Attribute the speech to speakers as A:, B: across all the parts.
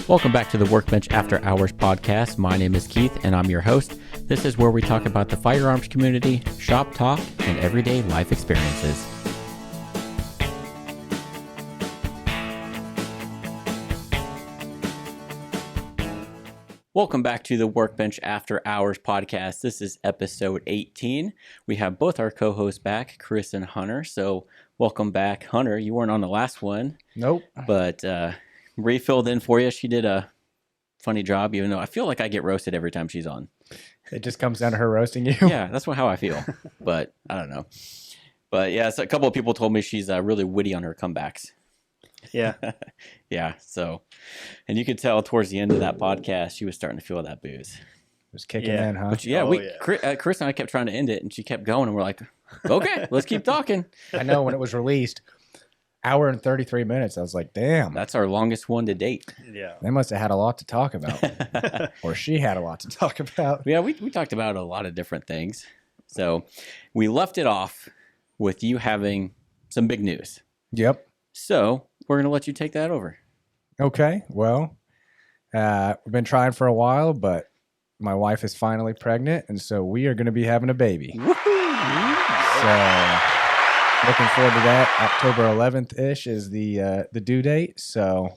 A: Welcome back to the Workbench After Hours podcast. My name is Keith, and I'm your host. This is where we talk about the firearms community, shop talk, and everyday life experiences. Welcome back to the Workbench After Hours podcast. This is episode 18. We have both our co-hosts back, Chris and Hunter. So welcome back. Hunter, you weren't on the last one.
B: Nope.
A: But Ree filled in for you. She did a funny job, even though I feel like I get roasted every time she's on.
B: It just comes down to her roasting you.
A: Yeah, that's how I feel. But I don't know. But yeah, so a couple of people told me she's really witty on her comebacks.
B: Yeah.
A: Yeah. So, and you could tell towards the end of that podcast, she was starting to feel that booze.
B: It was kicking in, huh?
A: But yeah, Chris and I kept trying to end it, and she kept going, and we're like, okay, let's keep talking.
B: I know when it was released, hour and 33 minutes, I was like, damn.
A: That's our longest one to date.
C: Yeah.
B: They must have had a lot to talk about. Or she had a lot to talk about.
A: Yeah, we talked about a lot of different things. So we left it off with you having some big news.
B: Yep.
A: So we're going to let you take that over.
B: Okay. Well, we've been trying for a while, but my wife is finally pregnant, and so we are going to be having a baby.
A: Woohoo!
B: So looking forward to that. October 11th-ish is the due date, so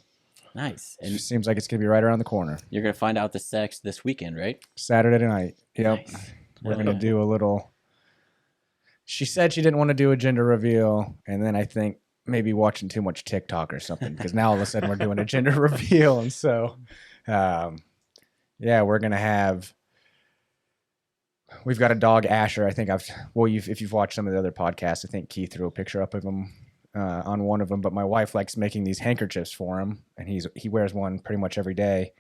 A: Nice.
B: it
A: And
B: seems like it's going to be right around the corner.
A: you're going to find out the sex this weekend, right?
B: Saturday night. Yep.
A: Nice.
B: We're going to do a little. She said she didn't want to do a gender reveal, and then I think maybe watching too much TikTok or something, because now all of a sudden we're doing a gender reveal. And so, yeah, we're going to have. We've got a dog, Asher. I think if you've watched some of the other podcasts, I think Keith threw a picture up of him on one of them. But my wife likes making these handkerchiefs for him, and he wears one pretty much every day.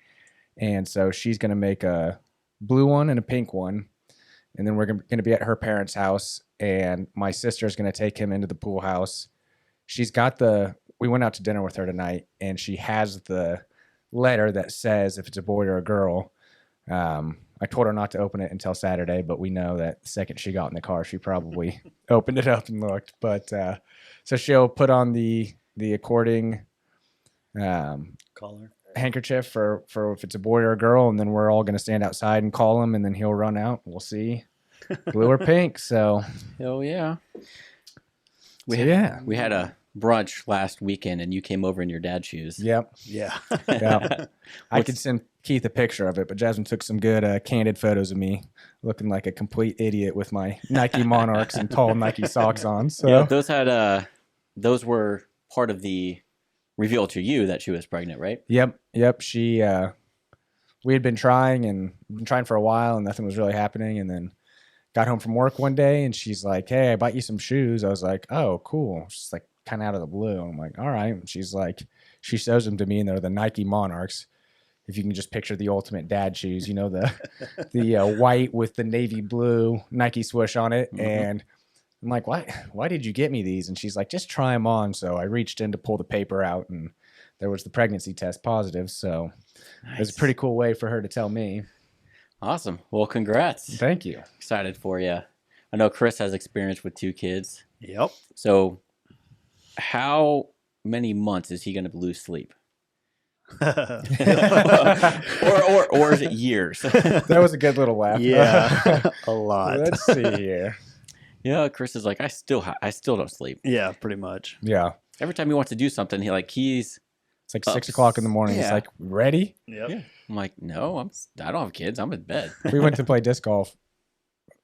B: And so she's going to make a blue one and a pink one. And then we're going to be at her parents' house, and my sister's going to take him into the pool house. We went out to dinner with her tonight, and she has the letter that says if it's a boy or a girl. I told her not to open it until Saturday, but we know that the second she got in the car, she probably opened it up and looked. But so she'll put on the according
C: Collar.
B: handkerchief for if it's a boy or a girl, and then we're all going to stand outside and call him, and then he'll run out. We'll see, blue or pink. So
A: Hell yeah. We had a brunch last weekend, and you came over in your dad's shoes.
B: Yep.
C: Yeah.
B: Yeah. I could send Keith a picture of it, but Jasmine took some good candid photos of me looking like a complete idiot with my Nike Monarchs and tall Nike socks on. So
A: Yeah, those were part of the reveal to you that she was pregnant, right?
B: Yep. She we had been trying for a while, and nothing was really happening, and then got home from work one day, and she's like, "Hey, I bought you some shoes." I was like, "Oh, cool." She's like, kind of out of the blue. I'm like, "All right." And she's like, she shows them to me, and they're the Nike Monarchs. If you can just picture the ultimate dad shoes, the white with the navy blue Nike swoosh on it. Mm-hmm. And I'm like, why did you get me these? And she's like, just try them on. So I reached in to pull the paper out, and there was the pregnancy test positive. So Nice. It was a pretty cool way for her to tell me.
A: Awesome. Well, congrats.
B: Thank you.
A: Excited for you. I know Chris has experience with 2 kids.
C: Yep.
A: So how many months is he going to lose sleep? or is it years?
B: That was a good little laugh.
C: Yeah, a lot.
B: Let's see here.
A: Yeah, Chris is like, I still don't sleep.
C: Yeah, pretty much.
B: Yeah.
A: Every time he wants to do something, he's
B: it's like 6 o'clock in the morning.
A: Yeah.
B: He's like, ready?
C: Yep.
A: Yeah. I'm like, no, I don't have kids. I'm in bed.
B: We went to play disc golf.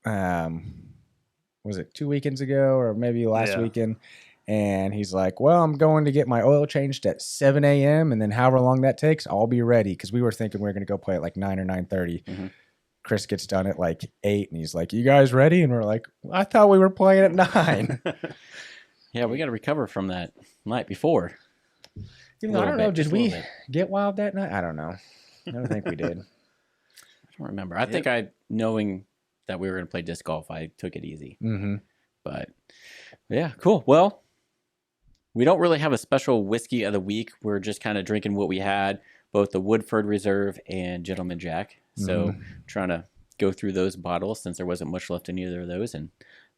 B: Was it 2 weekends ago or maybe last weekend? And he's like, well, I'm going to get my oil changed at 7 a.m. And then however long that takes, I'll be ready. Because we were thinking we were going to go play at like 9 or 9:30. Mm-hmm. Chris gets done at like 8. And he's like, you guys ready? And we're like, I thought we were playing at 9.
A: Yeah, we got to recover from that night before.
B: I don't know. Did we get wild that night? I don't know. I don't think we did.
A: I don't remember. I think knowing that we were going to play disc golf, I took it easy.
B: Mm-hmm.
A: But yeah, cool. Well, we don't really have a special whiskey of the week. We're just kind of drinking what we had, both the Woodford Reserve and Gentleman Jack. So trying to go through those bottles since there wasn't much left in either of those. And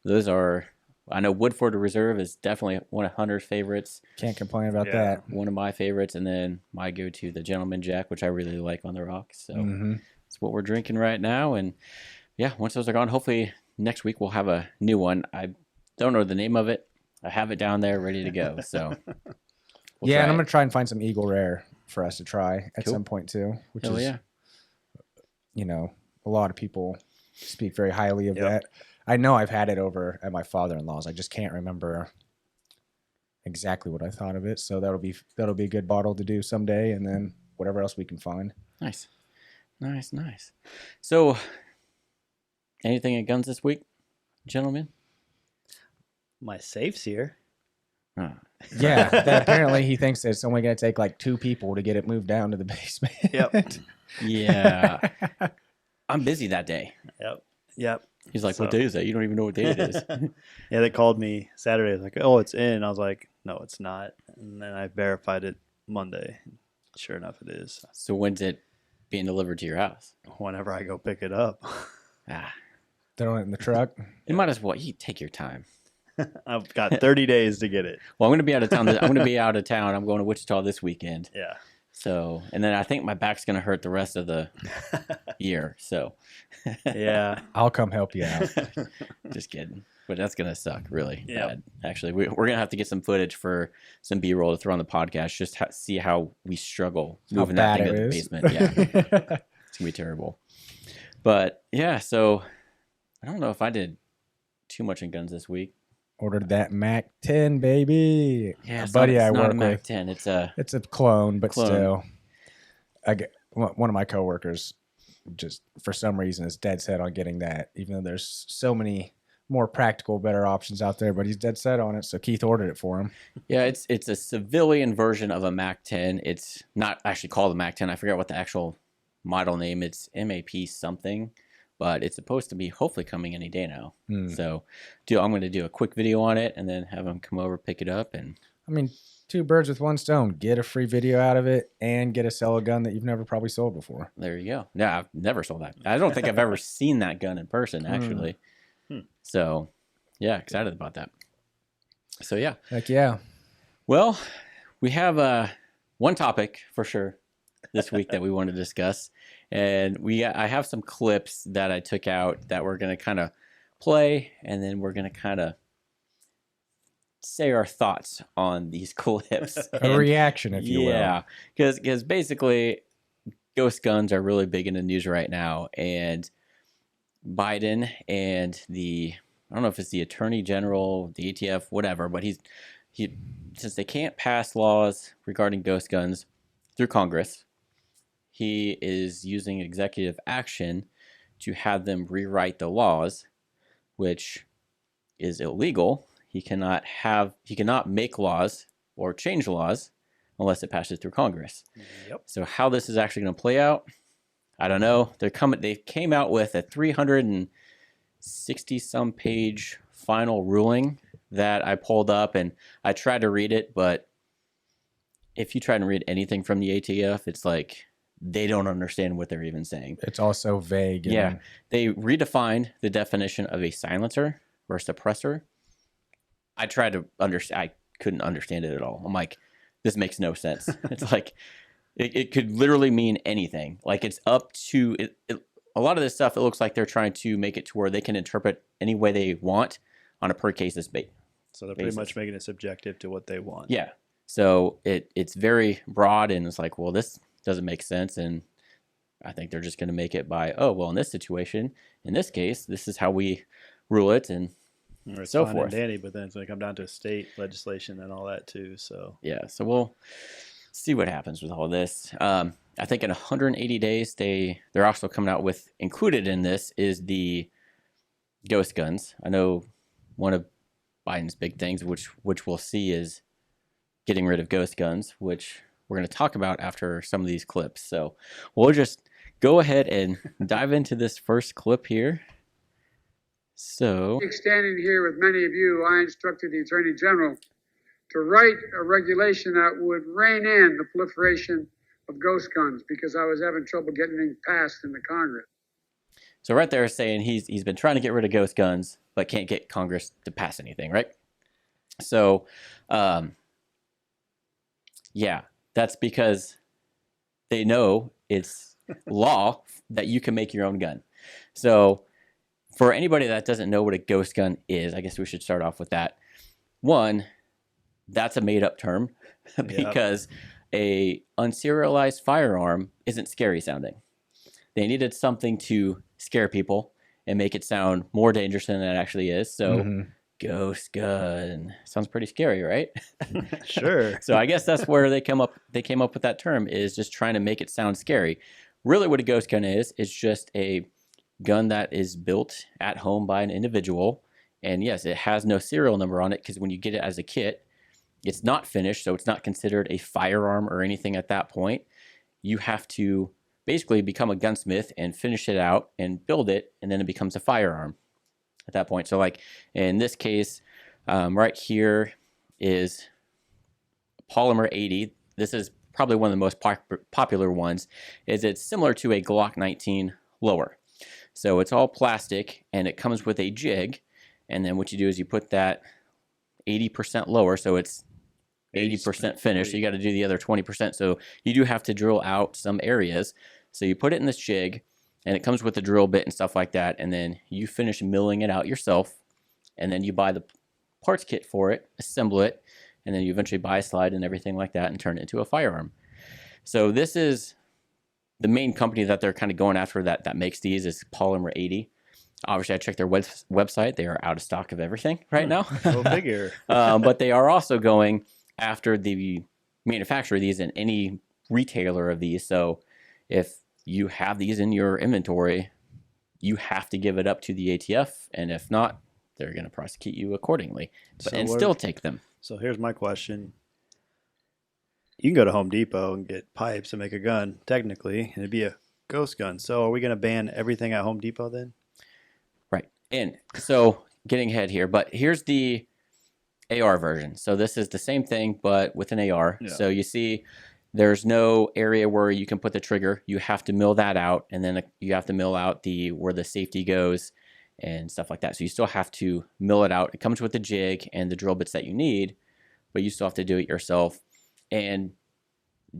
A: those are I know Woodford Reserve is definitely one of Hunter's favorites,
B: Can't complain about
C: Yeah.
B: that.
A: one of my favorites, and then my go-to, the Gentleman Jack, which I really like on the rocks. So that's what we're drinking right now. And yeah, once those are gone, hopefully next week we'll have a new one. I don't know the name of it. I have it down there ready to go. So we'll
B: Yeah, and I'm
A: it.
B: gonna try and find some Eagle Rare for us to try at
A: Cool.
B: some point too, which
A: Hell
B: is,
A: yeah.
B: you know, a lot of people speak very highly of
C: Yep.
B: that. I know I've had it over at my father-in-law's. I just can't remember exactly what I thought of it. So that'll be a good bottle to do someday, and then whatever else we can find.
A: Nice. So, anything at guns this week, gentlemen?
C: My safe's here.
B: Yeah, that apparently he thinks that it's only going to take like 2 people to get it moved down to the basement.
C: Yep.
A: Yeah. I'm busy that day.
C: Yep.
A: He's like, what day is that? You don't even know what day it is.
C: Yeah, they called me Saturday. Like, oh, it's in. I was like, no, it's not. And then I verified it Monday. Sure enough, it is.
A: So when's it being delivered to your house?
C: Whenever I go pick it up.
B: Throw it in the truck.
A: You might as well. You take your time.
C: I've got 30 days to get it.
A: Well, I'm going to be out of town. I'm going to be out of town. I'm going to Wichita this weekend.
C: Yeah.
A: So, and then I think my back's going to hurt the rest of the year. So,
C: Yeah.
B: I'll come help you out.
A: just kidding. But that's going to suck really
C: Yep.
A: bad. Actually, we're going to have to get some footage for some B-roll to throw on the podcast. Just see how we struggle moving that thing to the basement. Yeah. It's going to be terrible. But yeah, so I don't know if I did too much in guns this week.
B: Ordered that Mac 10, baby.
A: Yeah,
B: A
A: it's
B: buddy
A: not,
B: I
A: it's not
B: work
A: a Mac
B: with.
A: 10. It's a
B: It's a clone, but
A: Clone.
B: still. I get one of my coworkers just for some reason is dead set on getting that, even though there's so many more practical, better options out there. But he's dead set on it, so Keith ordered it for him.
A: Yeah, it's a civilian version of a Mac 10. It's not actually called a Mac 10. I forget what the actual model name. It's MAP something, but it's supposed to be hopefully coming any day now. So, I'm going to do a quick video on it and then have him come over, pick it up, and
B: I mean, 2 birds with 1 stone. Get a free video out of it and get to sell a gun that you've never probably sold before.
A: there you go. Yeah, I've never sold that. I don't think I've ever seen that gun in person, actually. So, yeah, excited about that. So, yeah.
B: Heck yeah.
A: Well, we have one topic for sure this week that we want to discuss, and I have some clips that I took out that we're going to kind of play, and then we're going to kind of say our thoughts on these clips.
B: A reaction, if you will.
A: Yeah, because basically, ghost guns are really big in the news right now, and Biden and I don't know if it's the Attorney General, the ATF, whatever, but he since they can't pass laws regarding ghost guns through Congress, he is using executive action to have them rewrite the laws, which is illegal. He cannot make laws or change laws unless it passes through Congress.
C: Yep.
A: So how this is actually going to play out, I don't know. They came out with a 360 some page final ruling that I pulled up, and I tried to read it, but if you try to read anything from the ATF, it's like they don't understand what they're even saying.
B: It's also vague.
A: Yeah, they redefined the definition of a silencer or a suppressor. I tried to understand. I couldn't understand it at all. I'm like, this makes no sense. It's like it could literally mean anything. Like it's up to it. A lot of this stuff, it looks like they're trying to make it to where they can interpret any way they want on a per cases basis.
C: So they're pretty much making it subjective to what they want.
A: Yeah. So it's very broad, and it's like, well, this doesn't make sense, and I think they're just going to make it by, oh, well, in this situation, in this case, this is how we rule it, and
C: Or it's
A: so
C: fine
A: forth.
C: and dandy, but then it's going to come down to state legislation and all that too. So
A: yeah. So we'll see what happens with all this. I think in 180 days, they're also coming out with, included in this is the ghost guns. I know one of Biden's big things, which we'll see, is getting rid of ghost guns, which we're going to talk about after some of these clips. So we'll just go ahead and dive into this first clip here. So,
D: Standing here with many of you, I instructed the Attorney General to write a regulation that would rein in the proliferation of ghost guns because I was having trouble getting things passed in the Congress.
A: So right there saying he's been trying to get rid of ghost guns, but can't get Congress to pass anything, right? So, yeah, that's because they know it's law that you can make your own gun. So for anybody that doesn't know what a ghost gun is, I guess we should start off with that. One, that's a made up term because a unserialized firearm isn't scary sounding. They needed something to scare people and make it sound more dangerous than it actually is. So ghost gun sounds pretty scary, right?
C: Sure.
A: So I guess that's where they came up with that term, is just trying to make it sound scary. Really what a ghost gun is just a gun that is built at home by an individual. And yes, it has no serial number on it because when you get it as a kit, it's not finished, so it's not considered a firearm or anything at that point. You have to basically become a gunsmith and finish it out and build it, and then it becomes a firearm at that point. So like in this case, right here is Polymer 80. This is probably one of the most popular ones. It's similar to a Glock 19 lower. So it's all plastic, and it comes with a jig. And then what you do is you put that 80% lower, so it's 80% finished. So you got to do the other 20%. So you do have to drill out some areas. So you put it in this jig, and it comes with a drill bit and stuff like that. And then you finish milling it out yourself. And then you buy the parts kit for it, assemble it, and then you eventually buy a slide and everything like that and turn it into a firearm. So this is the main company that they're kind of going after that makes these is Polymer 80. Obviously, I checked their website. They are out of stock of everything right now.
C: Go figure.
A: But they are also going after the manufacturer of these and any retailer of these. So if you have these in your inventory, you have to give it up to the ATF. And if not, they're going to prosecute you accordingly and still take them.
C: So here's my question. You can go to Home Depot and get pipes and make a gun, technically, and it'd be a ghost gun. So are we going to ban everything at Home Depot then?
A: Right. And so getting ahead here, but here's the AR version. So this is the same thing, but with an AR. Yeah. So you see there's no area where you can put the trigger. You have to mill that out, and then you have to mill out where the safety goes and stuff like that. So you still have to mill it out. It comes with the jig and the drill bits that you need, but you still have to do it yourself. And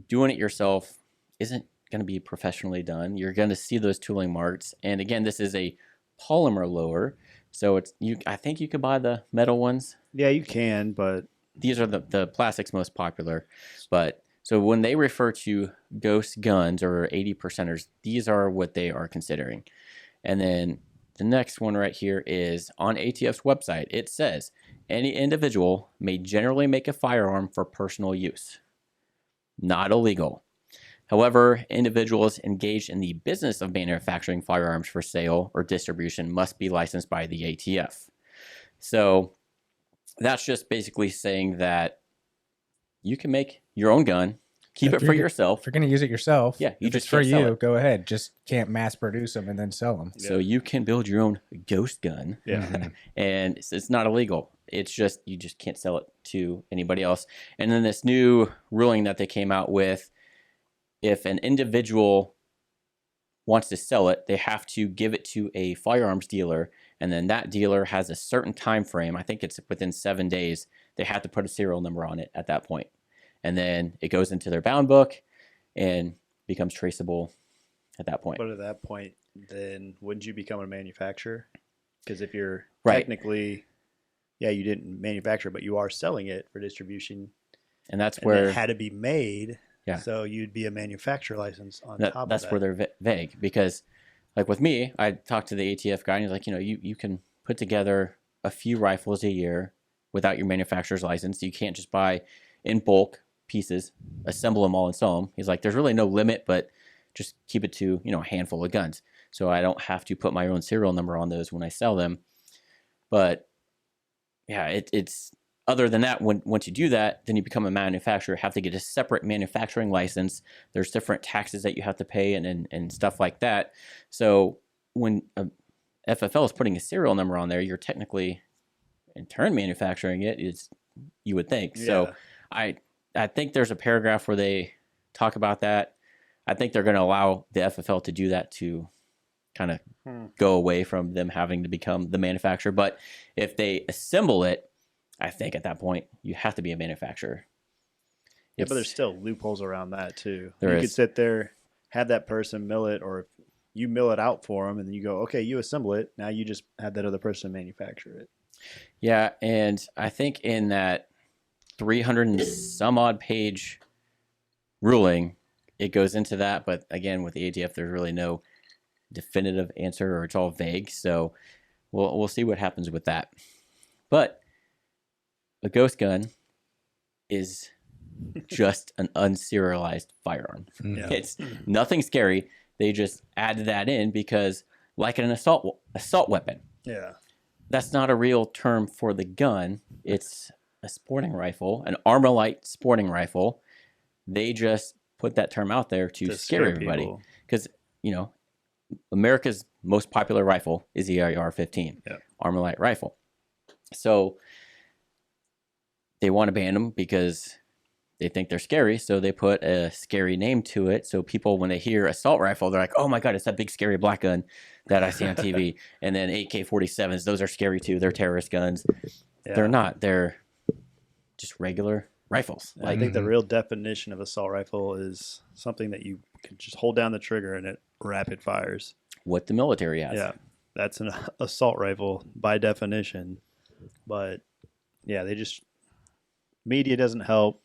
A: doing it yourself isn't going to be professionally done. You're going to see those tooling marks. And again, this is a polymer lower, so I think you could buy the metal ones.
C: Yeah, you can, but
A: these are the plastics most popular. But so when they refer to ghost guns or 80%ers, these are what they are considering. And then the next one right here is on ATF's website. It says any individual may generally make a firearm for personal use. Not illegal. However, individuals engaged in the business of manufacturing firearms for sale or distribution must be licensed by the ATF. So that's just basically saying that you can make your own gun, keep it for yourself.
B: If you're going to use it yourself,
A: yeah,
B: if it's for you, go ahead. Just can't mass produce them and then sell them.
A: So you can build your own ghost gun, and it's not illegal. It's just you just can't sell it to anybody else. And then this new ruling that they came out with, if an individual wants to sell it, they have to give it to a firearms dealer, and then that dealer has a certain time frame. I think it's within 7 days. They have to put a serial number on it at that point. And then it goes into their bound book and becomes traceable at that point.
C: But at that point, then wouldn't you become a manufacturer? Because if you're technically, you didn't manufacture, but you are selling it for distribution.
A: And that's where
C: it had to be made.
A: Yeah.
C: So you'd be a manufacturer license on top of that.
A: That's where they're vague, because like with me, I talked to the ATF guy and he's like, you can put together a few rifles a year without your manufacturer's license. You can't just buy in bulk pieces, assemble them all and sell them. He's like, there's really no limit, but just keep it to, a handful of guns. So I don't have to put my own serial number on those when I sell them. But yeah, it's other than that, once you do that, then you become a manufacturer, have to get a separate manufacturing license. There's different taxes that you have to pay and stuff like that. So when a FFL is putting a serial number on there, you're technically in turn manufacturing it, you would think. Yeah. So I think there's a paragraph where they talk about that. I think they're going to allow the FFL to do that to kind of go away from them having to become the manufacturer. But if they assemble it, I think at that point you have to be a manufacturer.
C: Yeah, but there's still loopholes around that too.
A: There
C: you
A: is.
C: could sit there, have that person mill it, or you mill it out for them, and then you go, okay, you assemble it. Now you just have that other person manufacture it.
A: Yeah, and I think in that 300 and some odd page ruling, it goes into that. But again, with the ATF, there's really no definitive answer, or it's all vague. So we'll see what happens with that. But a ghost gun is just an unserialized firearm.
C: Yeah.
A: It's nothing scary. They just added that in because, like an assault weapon,
C: Yeah.
A: that's not a real term for the gun. It's a sporting rifle, an Armalite sporting rifle. They just put that term out there to scare everybody.
C: people.
A: Because, you know, America's most popular rifle is the AR-15,
C: Yeah.
A: Armalite rifle. So they want to ban them because they think they're scary. So they put a scary name to it. So people, when they hear assault rifle, they're like, oh my God, it's that big scary black gun that I see on TV. And then AK-47s, those are scary too. They're terrorist guns.
C: Yeah.
A: They're not. They're just regular rifles.
C: I think the real definition of assault rifle is something that you can just hold down the trigger and it rapid fires.
A: What the military has.
C: Yeah, that's an assault rifle by definition. But yeah, media doesn't help.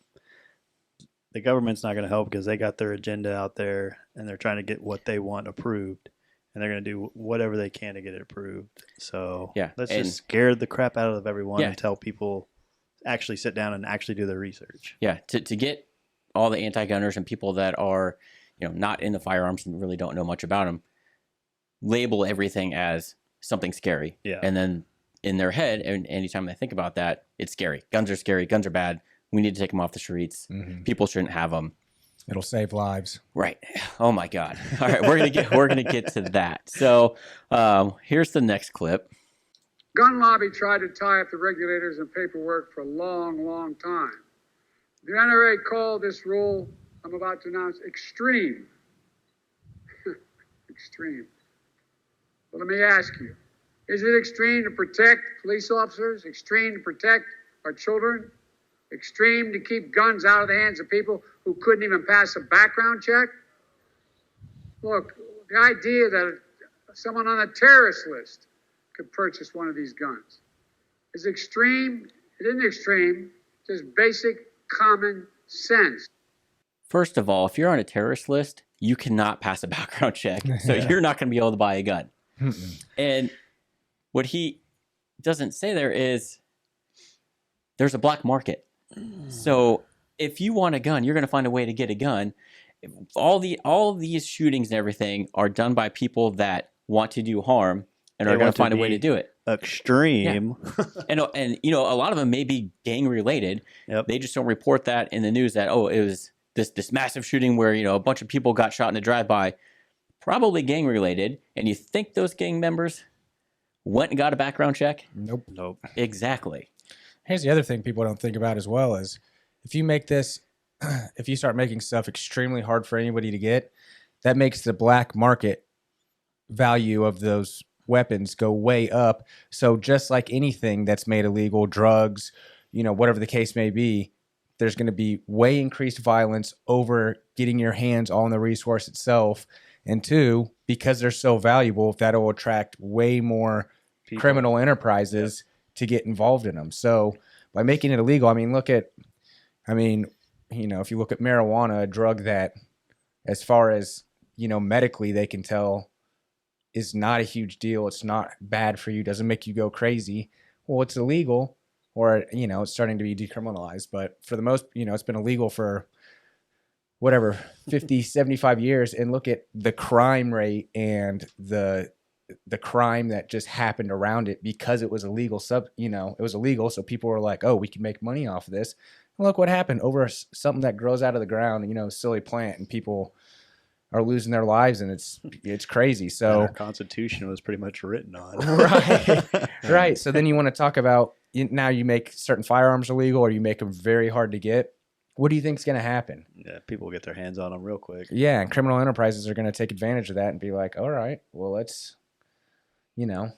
C: The government's not going to help because they got their agenda out there and they're trying to get what they want approved. And they're going to do whatever they can to get it approved. So
A: Yeah,
C: let's
A: and-
C: just scare the crap out of everyone
A: Yeah.
C: and tell people actually sit down and actually do their research.
A: Yeah, to get all the anti-gunners and people that are, not in the firearms and really don't know much about them, label everything as something scary.
C: Yeah.
A: And then in their head, and anytime they think about that, it's scary. Guns are scary. Guns are bad. We need to take them off the streets. People shouldn't have them.
B: It'll save lives.
A: Right. Oh my God. All right, we're gonna get to that. So here's the next clip.
D: Gun lobby tried to tie up the regulators and paperwork for a long, long time. The NRA called this rule I'm about to announce extreme. Extreme. Well, let me ask you, is it extreme to protect police officers? Extreme to protect our children? Extreme to keep guns out of the hands of people who couldn't even pass a background check? Look, the idea that someone on a terrorist list could purchase one of these guns is extreme. It isn't extreme, just basic common sense.
A: First of all, if you're on a terrorist list, you cannot pass a background check. So you're not going to be able to buy a gun. And what he doesn't say there is there's a black market. So if you want a gun, you're going to find a way to get a gun. All these shootings and everything are done by people that want to do harm and are going to find a way to do it.
C: Extreme.
A: And a lot of them may be gang related.
C: Yep.
A: They just don't report that in the news that, oh, it was this massive shooting where, a bunch of people got shot in a drive-by, probably gang related. And you think those gang members went and got a background check?
C: Nope.
A: Exactly.
B: Here's the other thing people don't think about as well is if you start making stuff extremely hard for anybody to get, that makes the black market value of those weapons go way up. So just like anything that's made illegal, drugs, whatever the case may be, there's going to be way increased violence over getting your hands on the resource itself. And two, because they're so valuable, that'll attract way more criminal enterprises to get involved in them. So by making it illegal, if you look at marijuana, a drug that as far as, medically they can tell is not a huge deal. It's not bad for you. Doesn't make you go crazy. Well, it's illegal or, it's starting to be decriminalized. But for the most, it's been illegal for 50, 75 years. And look at the crime rate and the crime that just happened around it because it was illegal. It was illegal. So people were like, oh, we can make money off of this. And look what happened over something that grows out of the ground, a silly plant, and people are losing their lives, and it's crazy. So
C: our Constitution was pretty much written on.
B: Right. So then you want to talk about now you make certain firearms illegal or you make them very hard to get. What do you think's going to happen?
C: Yeah, people get their hands on them real quick.
B: Yeah, and criminal enterprises are going to take advantage of that and be like, all right, well, let's, you know.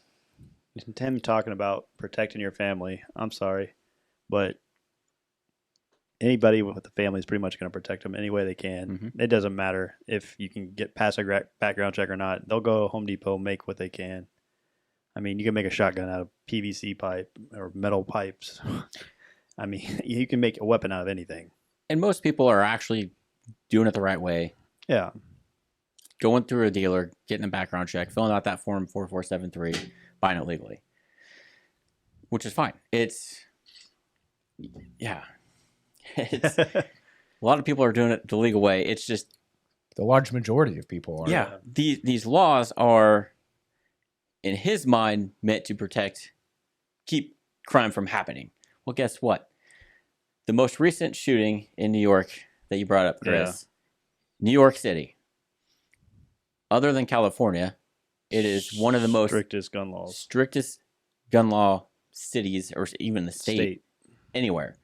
C: Tim talking about protecting your family. I'm sorry, but anybody with a family is pretty much going to protect them any way they can.
A: Mm-hmm.
C: It doesn't matter if you can get past a background check or not. They'll go to Home Depot, make what they can. I mean, you can make a shotgun out of PVC pipe or metal pipes. I mean, you can make a weapon out of anything.
A: And most people are actually doing it the right way.
C: Yeah.
A: Going through a dealer, getting a background check, filling out that form 4473, buying it legally, which is fine. It's a lot of people are doing it the legal way. It's just
B: The large majority of people are.
A: these laws are, in his mind, meant to keep crime from happening. Well, guess what? The most recent shooting in New York that you brought up, Chris, New York City, other than California, it is one of the most
C: strictest gun laws.
A: Strictest gun law cities, or even the state. Anywhere.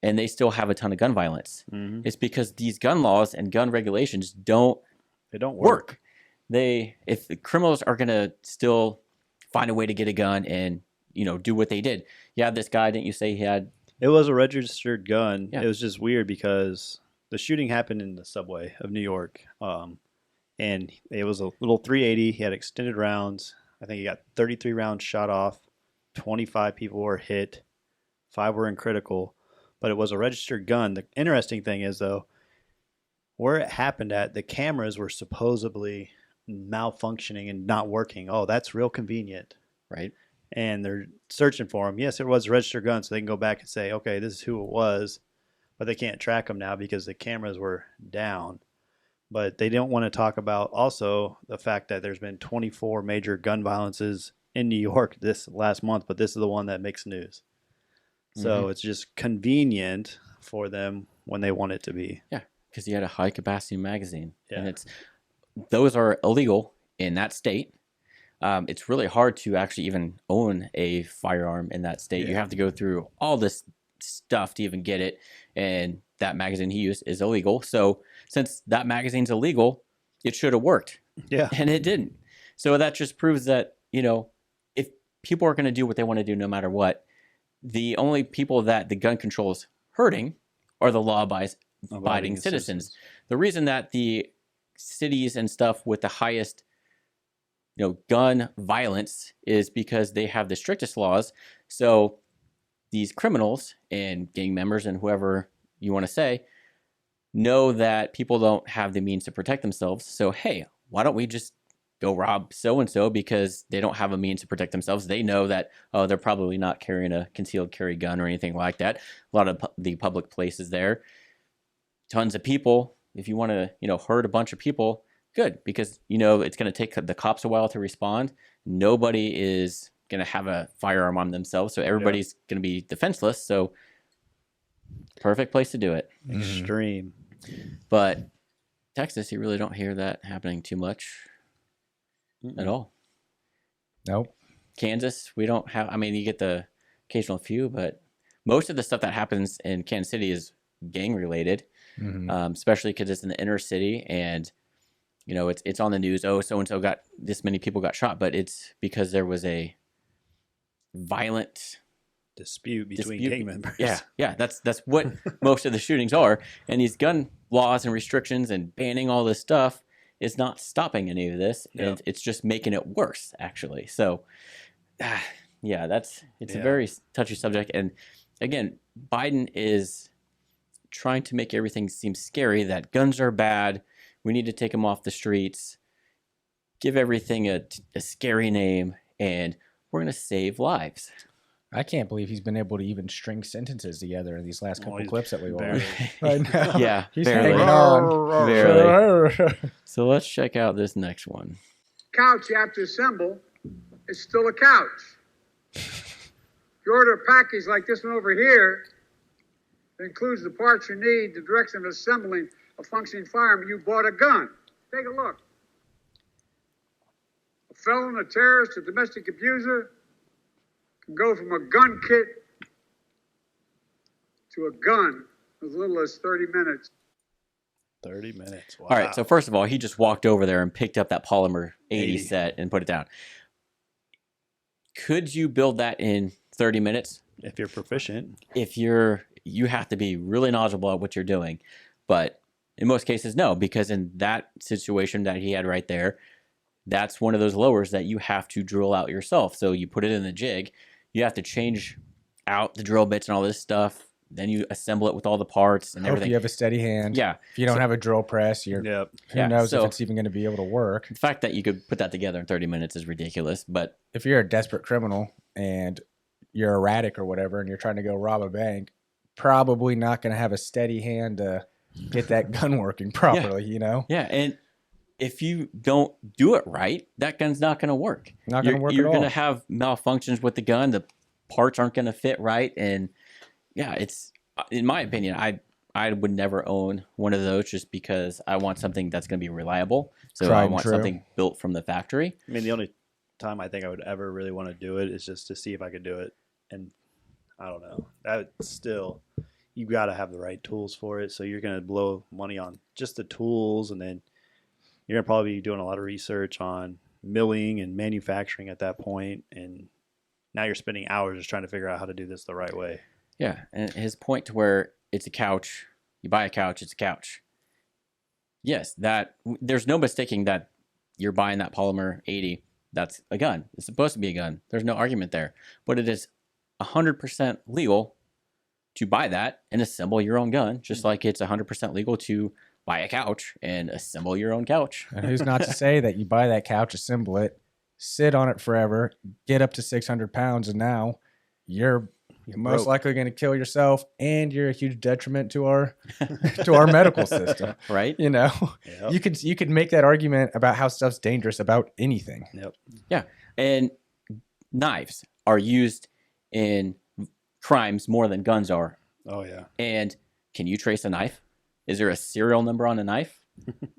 A: And they still have a ton of gun violence.
C: Mm-hmm.
A: It's because these gun laws and gun regulations don't work. If the criminals are going to still find a way to get a gun and, do what they did. Yeah, this guy, didn't you say he had?
C: It was a registered gun.
A: Yeah.
C: It was just weird because the shooting happened in the subway of New York. And it was a little 380. He had extended rounds. I think he got 33 rounds shot off. 25 people were hit. 5 were in critical. But it was a registered gun. The interesting thing is, though, where it happened at, the cameras were supposedly malfunctioning and not working. Oh, that's real convenient.
A: Right.
C: And they're searching for him. Yes, it was a registered gun, so they can go back and say, okay, this is who it was. But they can't track him now because the cameras were down. But they don't want to talk about also the fact that there's been 24 major gun violences in New York this last month, but this is the one that makes news. So it's just convenient for them when they want it to be.
A: Yeah, because you had a high capacity magazine.
C: Yeah.
A: And those are illegal in that state. It's really hard to actually even own a firearm in that state.
C: Yeah.
A: You have to go through all this stuff to even get it. And that magazine he used is illegal. So since that magazine's illegal, it should have worked.
C: Yeah.
A: And it didn't. So that just proves that, if people are going to do what they want to do no matter what, the only people that the gun control is hurting are the law-abiding citizens. The reason that the cities and stuff with the highest gun violence is because they have the strictest laws. So these criminals and gang members and whoever you want to say know that people don't have the means to protect themselves. So, hey, why don't we just go rob so-and-so because they don't have a means to protect themselves. They know that, they're probably not carrying a concealed carry gun or anything like that. A lot of the public places there, tons of people. If you want to, hurt a bunch of people, good, because, it's going to take the cops a while to respond. Nobody is going to have a firearm on themselves, so everybody's going to be defenseless. So perfect place to do it.
C: Extreme.
A: But Texas, you really don't hear that happening too much at all.
B: Nope.
A: Kansas, we don't have, you get the occasional few, but most of the stuff that happens in Kansas City is gang related, especially because it's in the inner city and, it's on the news. Oh, so-and-so got, this many people got shot, but it's because there was a violent
C: dispute between gang members.
A: Yeah. That's what most of the shootings are. And these gun laws and restrictions and banning all this stuff is not stopping any of this. And it's just making it worse, actually. So, it's a very touchy subject. And again, Biden is trying to make everything seem scary, that guns are bad. We need to take them off the streets, give everything a scary name, and we're going to save lives.
B: I can't believe he's been able to even string sentences together in these last couple
C: he's
B: clips that we
C: barely.
B: watched. I know.
A: Yeah,
B: He's
A: barely.
B: hanging on.
A: Barely. So let's check out this next one.
D: Couch you have to assemble is still a couch. If you order a package like this one over here, that includes the parts you need, the direction of assembling a functioning firearm, you bought a gun. Take a look. A felon, a terrorist, a domestic abuser can go from a gun kit to a gun as little as 30 minutes.
C: 30 minutes. Wow.
A: All right. So first of all, he just walked over there and picked up that polymer 80
C: 80.
A: set and put it down. Could you build that in 30 minutes?
C: If you're proficient.
A: If you have to be really knowledgeable at what you're doing. But in most cases, no, because in that situation that he had right there, that's one of those lowers that you have to drill out yourself. So you put it in the jig, you have to change out the drill bits and all this stuff. Then you assemble it with all the parts and
B: Hope
A: everything.
B: you have a steady hand.
A: Yeah.
B: If you don't have a drill press, who
A: Yeah,
B: knows
A: so-
B: if it's even going to be able to work.
A: The fact that you could put that together in 30 minutes is ridiculous. But
B: If you're a desperate criminal and you're erratic or whatever and you're trying to go rob a bank, probably not going to have a steady hand to get that gun working properly, you know?
A: yeah, and if you don't do it right, that gun's not going to work.
B: Not going to work
A: You're
B: at
A: going
B: all.
A: to have malfunctions with the gun. The parts aren't going to fit right. And yeah, it's, in my opinion, I would never own one of those just because I want something that's going to be reliable. So
B: Tried
A: I
B: and
A: want
B: true.
A: something built from the factory.
C: I mean, the only time I think I would ever really want to do it is just to see if I could do it. And I don't know. That still, you got to have the right tools for it. So you're going to blow money on just the tools. And then you're going to probably be doing a lot of research on milling and manufacturing at that point. And now you're spending hours just trying to figure out how to do this the right way.
A: Yeah, and his point to where it's a couch, you buy a couch, it's a couch. Yes, there's no mistaking that you're buying that polymer 80. That's a gun. It's supposed to be a gun. There's no argument there. But it is 100% legal to buy that and assemble your own gun, just like it's 100% legal to buy a couch and assemble your own couch.
B: And who's not to say that you buy that couch, assemble it, sit on it forever, get up to 600 pounds, and now you're most
C: broke.
B: likely going to kill yourself, and you're a huge detriment to our medical system.
A: Right?
B: You know,
C: Yep.
B: you could make that argument about how stuff's dangerous about anything.
C: Yep.
A: And knives are used in crimes more than guns are.
C: Oh, yeah.
A: And can you trace a knife? Is there a serial number on a knife?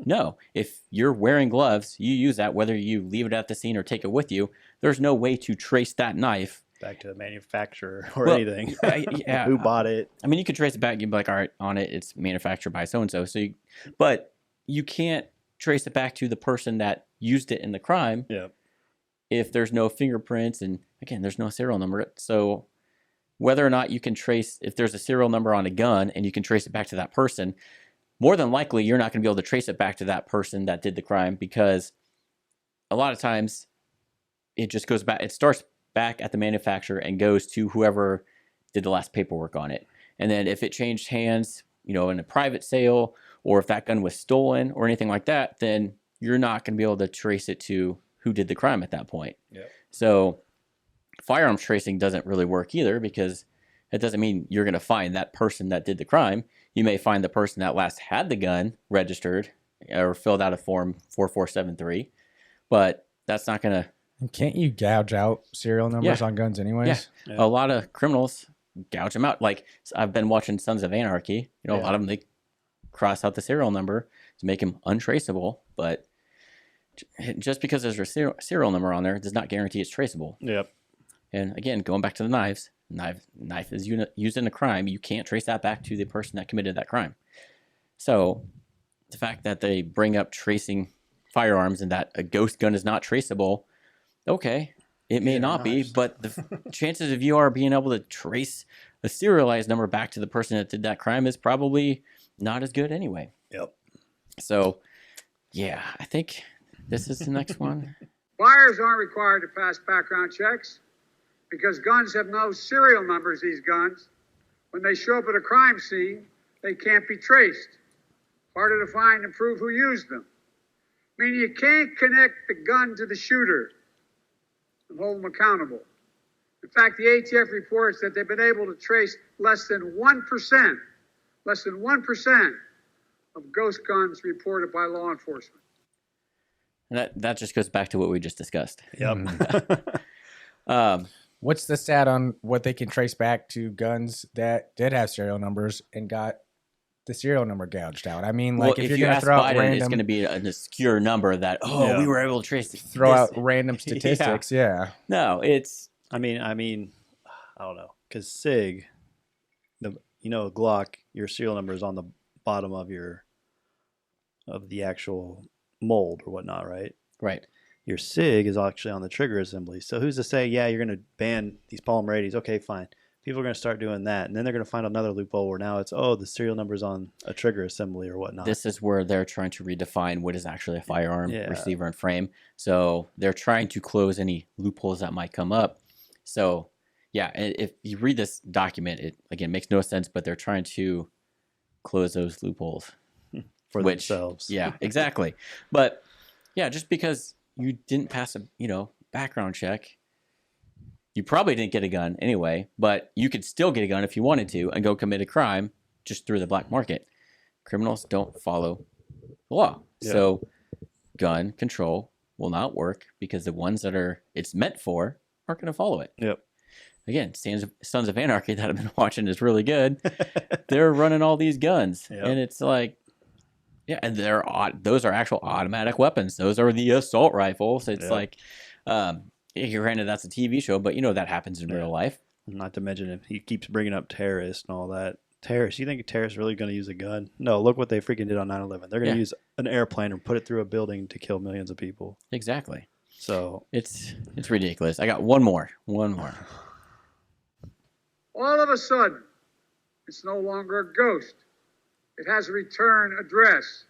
A: No. If you're wearing gloves, you use that whether you leave it at the scene or take it with you. There's no way to trace that knife.
C: Back to the manufacturer or
A: Well,
C: anything.
A: yeah.
C: Who bought it?
A: I mean, you could trace it back. You'd be like, all right, on it, it's manufactured by so-and-so. But you can't trace it back to the person that used it in the crime
C: Yep.
A: if there's no fingerprints. And again, there's no serial number. So whether or not you can trace, if there's a serial number on a gun and you can trace it back to that person, more than likely, you're not going to be able to trace it back to that person that did the crime, because a lot of times it just goes back. It starts back at the manufacturer and goes to whoever did the last paperwork on it. And then if it changed hands, in a private sale, or if that gun was stolen or anything like that, then you're not going to be able to trace it to who did the crime at that point.
C: Yep.
A: So firearms tracing doesn't really work either, because it doesn't mean you're going to find that person that did the crime. You may find the person that last had the gun registered or filled out a form 4473, but that's not going to.
B: Can't you gouge out serial numbers on guns anyways?
A: Yeah. A lot of criminals gouge them out. Like, I've been watching Sons of Anarchy. A lot of them, they cross out the serial number to make them untraceable. But just because there's a serial number on there does not guarantee it's traceable.
C: Yep.
A: And again, going back to the knives, knife is used in a crime. You can't trace that back to the person that committed that crime. So the fact that they bring up tracing firearms and that a ghost gun is not traceable, okay, it may not be, but the chances of you are being able to trace a serialized number back to the person that did that crime is probably not as good anyway.
C: Yep.
A: So, yeah, I think this is the next one.
D: Buyers aren't required to pass background checks because guns have no serial numbers, these guns. When they show up at a crime scene, they can't be traced. Harder to find and prove who used them. Meaning you can't connect the gun to the shooter and hold them accountable. In fact, the ATF reports that they've been able to trace less than 1% of ghost guns reported by law enforcement.
A: And that just goes back to what we just discussed.
C: Yep.
B: What's the stat on what they can trace back to guns that did have serial numbers and got the serial number gouged out? I mean, like, if you're going to throw out
A: Biden, it's going to
B: random,
A: be an obscure number that, we were able to trace it.
B: throw out random statistics, yeah.
A: No, it's...
C: I mean, I don't know, because SIG, a Glock, your serial number is on the bottom of the actual mold or whatnot, right?
A: Right.
C: Your SIG is actually on the trigger assembly. So who's to say, yeah, you're going to ban these Polymer 80s? Okay, fine. People are going to start doing that. And then they're going to find another loophole where now it's, the serial number's on a trigger assembly or whatnot.
A: This is where they're trying to redefine what is actually a firearm,
C: Yeah.
A: receiver, and frame. So they're trying to close any loopholes that might come up. So, yeah, if you read this document, it, again, makes no sense, but they're trying to close those loopholes.
C: For themselves.
A: Yeah, exactly. But, yeah, just because you didn't pass a, background check, you probably didn't get a gun anyway, but you could still get a gun if you wanted to and go commit a crime just through the black market. Criminals don't follow the law.
C: Yeah.
A: So gun control will not work because the ones that it's meant for aren't going to follow it.
C: Yep.
A: Again, Sons of Anarchy that I've been watching is really good. They're running all these guns.
C: Yep.
A: And it's like, yeah, and those are actual automatic weapons. Those are the assault rifles. It's
C: Yep.
A: like, granted, that's a TV show, but that happens in real life.
C: Not to mention if he keeps bringing up terrorists and all that. Terrorists, you think a terrorist really going to use a gun? No, look what they freaking did on 9/11. They're going to use an airplane and put it through a building to kill millions of people.
A: Exactly.
C: So
A: it's ridiculous. I got one more.
D: All of a sudden, it's no longer a ghost. It has a return address.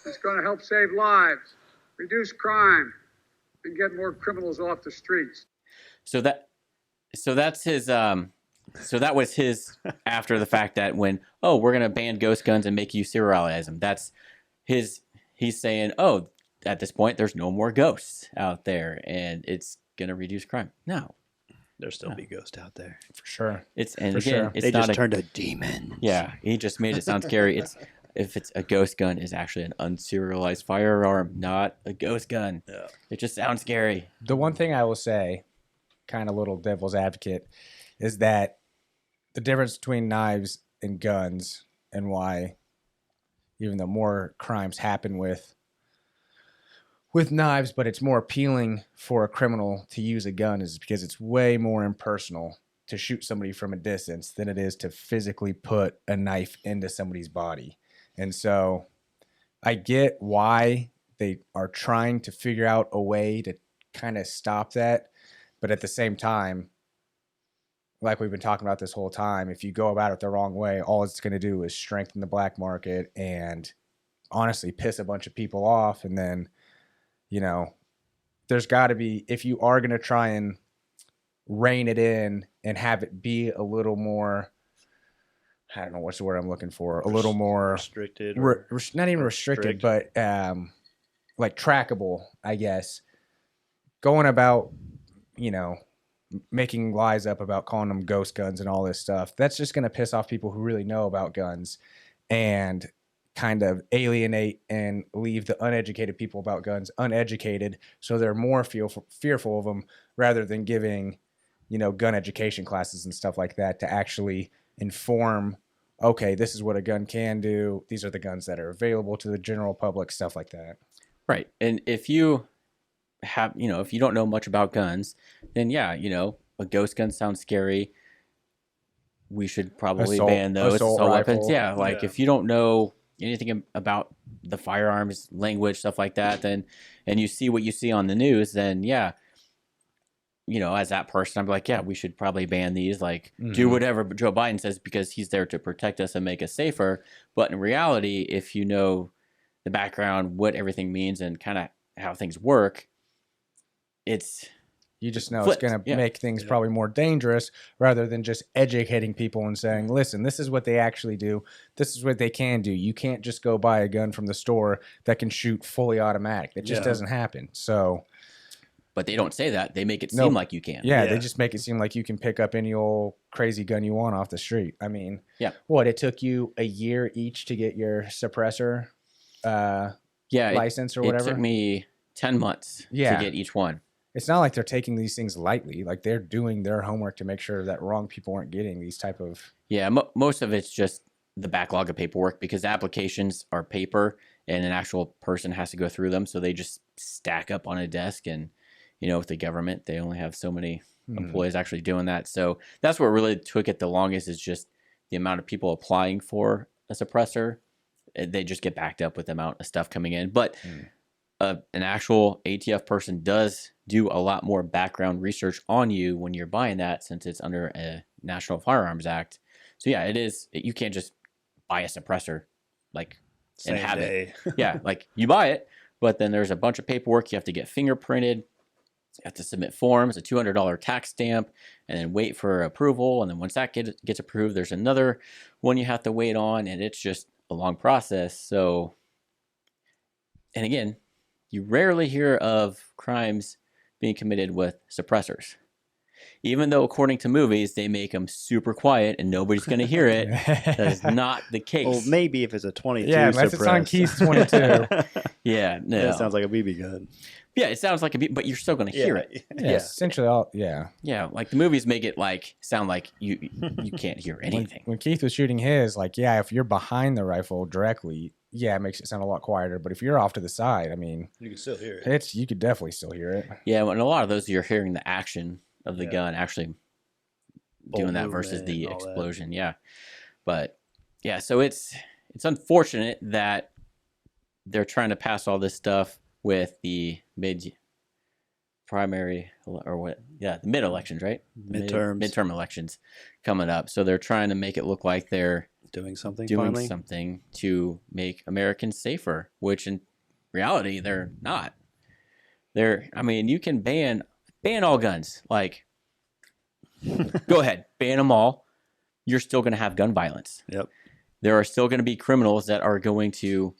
D: It's going to help save lives, reduce crime, and get more criminals off the streets.
A: So that's his. So that was his after the fact that when we're gonna ban ghost guns and make you serialize them. That's his. He's saying at this point there's no more ghosts out there and it's gonna reduce crime. No,
C: there'll still be ghosts out there
B: For sure.
A: it's
C: they just turned a demon.
A: Yeah, he just made it sound scary. If it's a ghost gun, is actually an unserialized firearm, not a ghost gun.
C: Yeah.
A: It just sounds scary.
B: The one thing I will say, kind of little devil's advocate, is that the difference between knives and guns and why even though more crimes happen with knives, but it's more appealing for a criminal to use a gun is because it's way more impersonal to shoot somebody from a distance than it is to physically put a knife into somebody's body. And so I get why they are trying to figure out a way to kind of stop that. But at the same time, like we've been talking about this whole time, if you go about it the wrong way, all it's going to do is strengthen the black market and honestly piss a bunch of people off. And then, there's got to be, if you are going to try and rein it in and have it be a little more, I don't know what's the word I'm looking for, a little more
C: restricted,
B: not even restricted, but like trackable, I guess. Going about, making lies up about calling them ghost guns and all this stuff, that's just going to piss off people who really know about guns and kind of alienate and leave the uneducated people about guns uneducated, so they're more fearful of them rather than giving, gun education classes and stuff like that to actually inform, okay, this is what a gun can do. These are the guns that are available to the general public, stuff like that.
A: Right. And if you have, if you don't know much about guns, then a ghost gun sounds scary. We should probably ban those assault weapons. Yeah. Like if you don't know anything about the firearms language, stuff like that, then, and you see what you see on the news, then as that person, I'm like, yeah, we should probably ban these, like do whatever Joe Biden says because he's there to protect us and make us safer. But in reality, if you know the background, what everything means and kind of how things work,
B: you just know it's going to make things probably more dangerous rather than just educating people and saying, listen, this is what they actually do. This is what they can do. You can't just go buy a gun from the store that can shoot fully automatic. It just doesn't happen. So,
A: but they don't say that. They make it seem like you can.
B: Yeah, they just make it seem like you can pick up any old crazy gun you want off the street. I mean, it took you a year each to get your suppressor license or whatever?
A: It took me 10 months to get each one.
B: It's not like they're taking these things lightly. Like they're doing their homework to make sure that wrong people aren't getting these type of...
A: Yeah, most of it's just the backlog of paperwork because applications are paper and an actual person has to go through them. So they just stack up on a desk and, with the government, they only have so many employees actually doing that. So that's what really took it the longest is just the amount of people applying for a suppressor, they just get backed up with the amount of stuff coming in. But an actual ATF person does do a lot more background research on you when you're buying that, since it's under a National Firearms Act. So yeah, it is. You can't just buy a suppressor like
C: Same
A: and have
C: day.
A: it. Yeah, like you buy it, but then there's a bunch of paperwork you have to get fingerprinted. You have to submit forms, a $200 tax stamp, and then wait for approval. And then once that gets approved, there's another one you have to wait on, and it's just a long process. So, and again, you rarely hear of crimes being committed with suppressors. Even though, according to movies, they make them super quiet and nobody's going to hear it, that is not the case.
C: Well, maybe if it's a 22
B: Yeah, unless it's on
C: suppressed.
B: Keith's 22.
A: Yeah, no.
C: That sounds like a BB gun.
A: Yeah, it sounds like but you're still going to hear it.
B: Yeah, essentially all. Yeah.
A: Yeah, like the movies make it like sound like you can't hear anything.
B: When Keith was shooting his, like, yeah, if you're behind the rifle directly, yeah, it makes it sound a lot quieter. But if you're off to the side, I mean,
C: You can still hear it.
B: you could definitely still hear it.
A: Yeah, and a lot of those you're hearing the action of the gun actually doing that
C: Bolt
A: versus
C: movement
A: the
C: and all that.
A: explosion. Yeah, but yeah, so it's unfortunate that they're trying to pass all this stuff with the primary or what? Yeah, the mid elections, right?
C: Midterms.
A: Midterm elections coming up. So they're trying to make it look like they're
C: Doing something
A: doing
C: finally.
A: something to make Americans safer, which in reality they're not. I mean, you can ban all guns. Like, go ahead, ban them all. You're still going to have gun violence.
C: Yep.
A: There are still going to be criminals that are going to,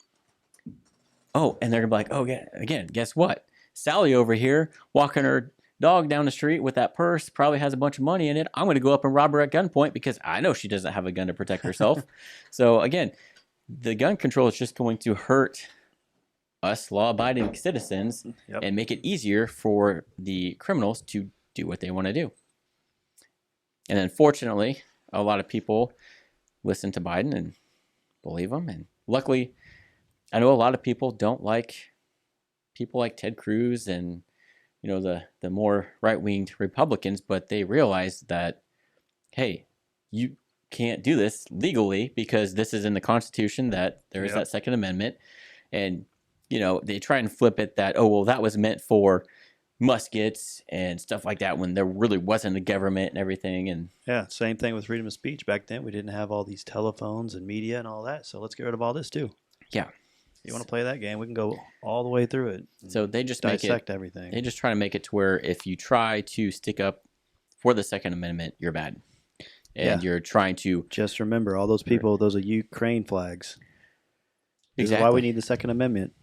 A: and they're going to be like, oh, yeah, again, guess what? Sally over here walking her dog down the street with that purse, probably has a bunch of money in it. I'm going to go up and rob her at gunpoint because I know she doesn't have a gun to protect herself. So again, the gun control is just going to hurt us law-abiding citizens and make it easier for the criminals to do what they want to do. And unfortunately, a lot of people listen to Biden and believe him. And luckily, I know a lot of people don't like people like Ted Cruz and the more right-winged Republicans, but they realize that, hey, you can't do this legally because this is in the Constitution, that there is that Second Amendment. And, they try and flip it that, that was meant for muskets and stuff like that when there really wasn't a government and everything. And
C: yeah, same thing with freedom of speech. Back then, we didn't have all these telephones and media and all that. So let's get rid of all this too.
A: Yeah.
C: You want to play that game? We can go all the way through it.
A: So they just
C: dissect everything.
A: They just try to make it to where if you try to stick up for the Second Amendment, you're bad, and you're trying to
C: just remember all those people. Those are Ukraine flags. This
A: exactly
C: is why we need the Second Amendment.